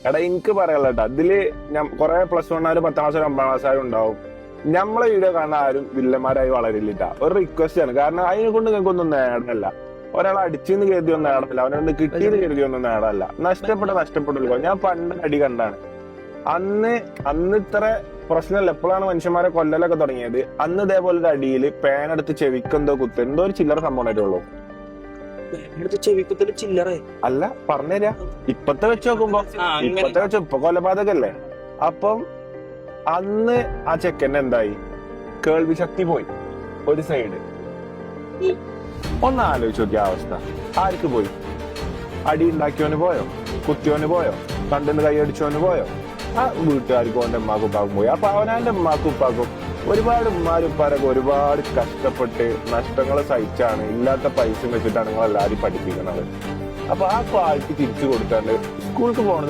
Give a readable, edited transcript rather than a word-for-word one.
എടാ എനിക്ക് പറയാനുള്ള കേട്ടോ അതില് കൊറേ +1 10ാം ക്ലാസ് 9ാം ക്ലാസ്സാരും ഉണ്ടാവും. നമ്മളെ വീഡിയോ കാണാൻ ആരും വില്ലന്മാരായി വളരില്ല. ഒരു റിക്വസ്റ്റ് ആണ്, കാരണം അതിനെ കൊണ്ട് നിങ്ങൾക്കൊന്നും നേടല്ല. ഒരാളെ അടിച്ചെന്ന് കരുതിയൊന്നും നേടല്ല, അവനോട് കിട്ടിയത് കരുതിയൊന്നും നേടല്ല. നഷ്ടപ്പെട്ടുള്ളൂ. ഞാൻ പണ്ട് അടി കണ്ടാണ്. അന്ന് ഇത്ര പ്രശ്നമല്ല. എപ്പോഴാണ് മനുഷ്യന്മാരെ കൊല്ലലൊക്കെ തുടങ്ങിയത്, അന്ന് ഇതേപോലെ ഒരു അടിയിൽ പേനെടുത്ത് ചെവിക്കെന്തോ എന്തോ ഒരു ചില്ലറ സംഭവമായിട്ടുള്ളൂ. ചെവിക്കുത്തിൽ ചില്ലറ അല്ല പറഞ്ഞുതരാ. ഇപ്പത്തെ വെച്ച് നോക്കുമ്പോ ഇപ്പൊ കൊലപാതകല്ലേ. അപ്പം അന്ന് ആ ചെക്കൻ്റെ എന്തായി, കേൾവി ശക്തി പോയി ഒരു സൈഡ്. ഒന്ന് ആലോചിച്ച് നോക്കിയ അവസ്ഥ ആർക്ക് പോയി? അടി ഉണ്ടാക്കിയവന് പോയോ? കുത്തിയോന് പോയോ? കണ്ടിന്ന് കൈയടിച്ചോന് പോയോ? ആ വീട്ടുകാർക്കും അവന്റെ ഉമ്മാക്കും ഉപ്പാക്കും പോയി. അപ്പൊ അവനാന്റെ ഉമ്മാക്കും ഉപ്പാക്കും ഒരുപാട് ഉമ്മാരും ഉപ്പാരൊക്കെ ഒരുപാട് കഷ്ടപ്പെട്ട് നഷ്ടങ്ങൾ സഹിച്ചാണ്, ഇല്ലാത്ത പൈസ വെച്ചിട്ടാണ് നിങ്ങൾ എല്ലാവരും പഠിപ്പിക്കുന്നത്. അപ്പൊ ആ ക്വാളിറ്റി തിരിച്ചു കൊടുക്കാണ്ട് സ്കൂൾക്ക് പോകണത്